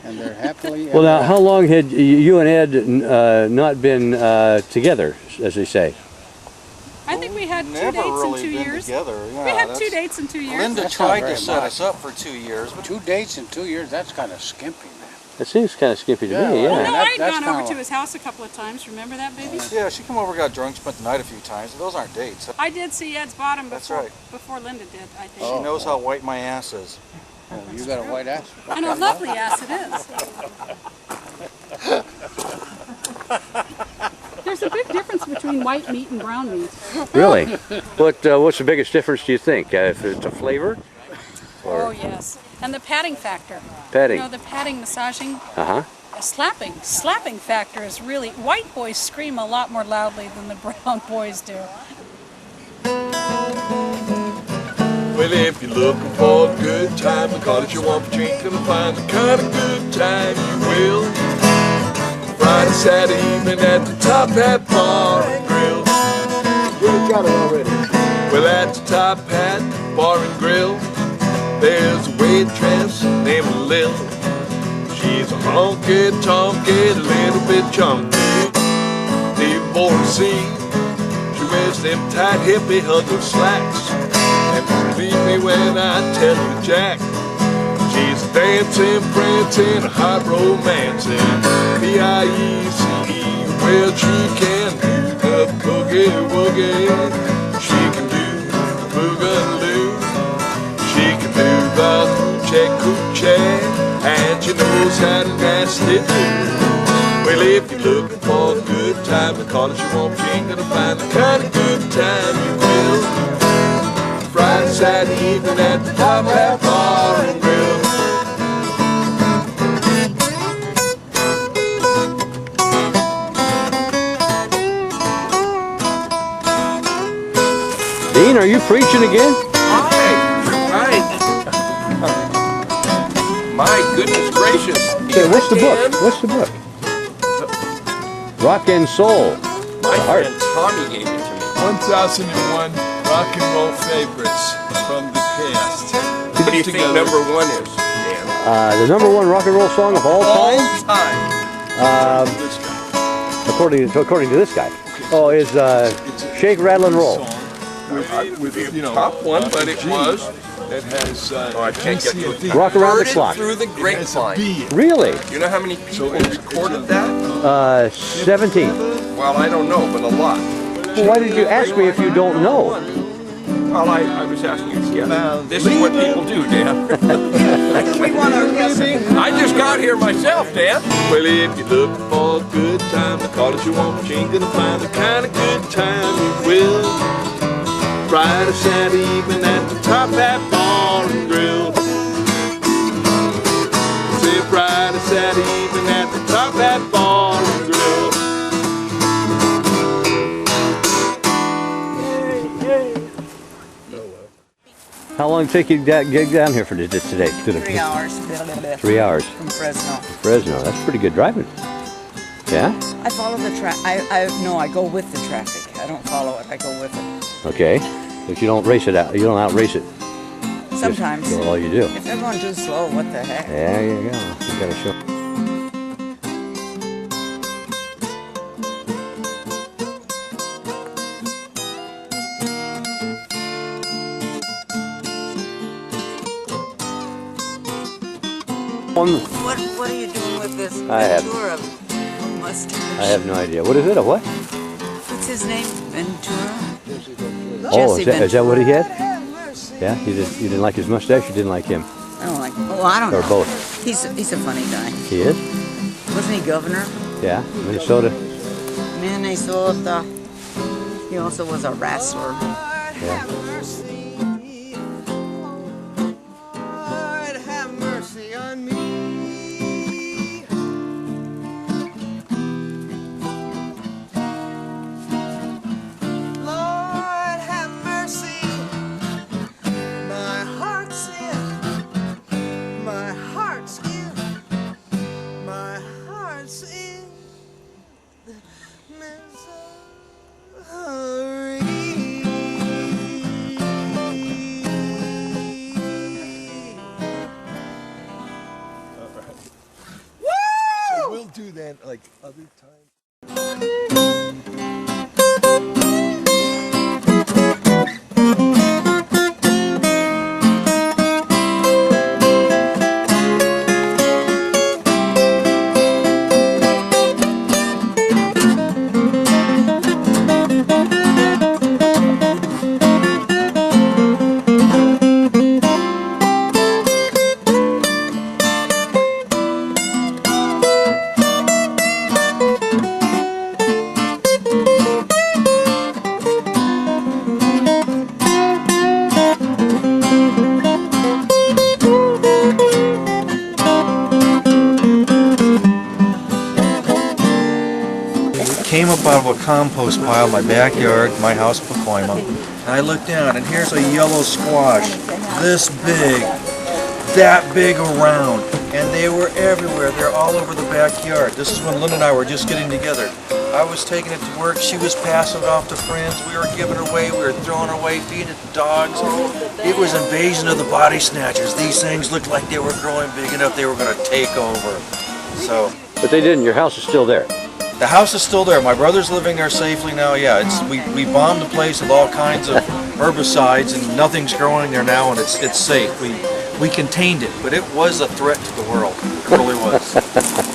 and they're happily ever Well, now, after. how long had you and Ed not been together, as they say? I think we had 2 Never dates really in 2 been years. together. Yeah, We had that's- 2 dates in 2 years. Linda That's tried not to very set much. us up for 2 years, but 2 dates in 2 years, that's kind of skimpy, man. It seems kind of skimpy to Yeah, me, well, yeah. No, that- I'd that's gone over kinda- to his house a couple of times. Remember that, baby? yeah, she came over, got drunk, spent the night a few times. Those aren't dates. I did see Ed's bottom That's before, right. before Linda did, I think. She knows how white my ass is. Oh, you got a white ass? And a lovely ass it is. There's a big difference between white meat and brown meat. Really? What's the biggest difference, do you think? If it's a flavor? Oh, yes. And the padding factor. Padding? You know, the padding, massaging. Uh-huh. Slapping factor is really, white boys scream a lot more loudly than the brown boys do. Well, if you're looking for a good time, the college you want, but you ain't gonna find the kind of good time you will. Friday, Saturday evening at the Top Hat Bar and Grill. We got it already. Well, at the Top Hat Bar and Grill, there's a waitress named Lil. She's a honky-tonky, a little bit chunky. Divorcee, she wears them tight hippie hugger slacks. And believe me when I tell you, Jack, she's dancing, prancing, hot romancing. P-I-E-C-E, well, she can do the boogie-woogie. She can do the boogaloo. She can do the hoochie-coochie. And she knows how to nasty do. Well, if you're looking for a good time, the college you want, you ain't gonna find the kind of good time you will. Friday, Saturday evening at the Top Hat Bar and Grill. Dean, are you preaching again? Right. My goodness gracious. Say, what's the book? What's the book? Rock and Soul. My Art. friend Tommy gave it to me. 1001 rock and roll favorites from the past. What do you think number 1 is, Dan? The #1 rock and roll song of all time, This guy. according to this guy, is Shake, Rattle, and Roll. With you know, Top one, but it G was. that has I can't get to it. Rock Around the Heard it Clock. through the It has a grapevine. B. Really? You know how many people recorded that? 17. Well, I don't know, but a lot. Well, why did you ask me if you don't know? Well, I was asking you to guess. This is what people do, Dan. We want our guessing. I just got here myself, Dan. Well, if you're looking for a good time, the college you want, but you ain't gonna find the kind of good time you will. Friday, Saturday evening at the Top Hat Bar and Grill. Say Friday, Saturday evening at the Top Hat Bar and Grill. How long did it take you to get down here for this today? 3 hours. 3 hours. From Fresno. Fresno, that's pretty good driving. Yeah? I follow the no, I go with the traffic. I don't follow it, I go with it. Okay. But you don't race it out. You don't outrace it. Sometimes. That's all you do. If they're going too slow, what the heck? There you go. You gotta show. What are you doing with this I have- Ventura mustache? I have no idea. What is it? A what? What's his name? Ventura? Oh, Jesse is that what he had? Ventura. Yeah? You didn't like his mustache? You didn't like him? I don't like him. Well, I don't Or know. both? He's a funny guy. He is? Wasn't he governor? Yeah. Minnesota? Minnesota. He also was a wrestler. Yeah. Lord, have mercy on me. Lord, have mercy. My heart's in. My heart's in. My heart's in. Misery. do than like other times. Came up out of a compost pile in my backyard, my house in Pacoima, and I looked down, and here's a yellow squash, this big, that big around, and they were everywhere. They're all over the backyard. This is when Lynn and I were just getting together. I was taking it to work, she was passing it off to friends, we were giving it away, we were throwing it away, feeding it to dogs. It was invasion of the body snatchers. These things looked like they were growing big enough they were going to take over. So. But they didn't. Your house is still there. The house is still there. My brother's living there safely now. Yeah, we bombed the place with all kinds of herbicides, and nothing's growing there now, and it's safe. We contained it, but it was a threat to the world. It really was.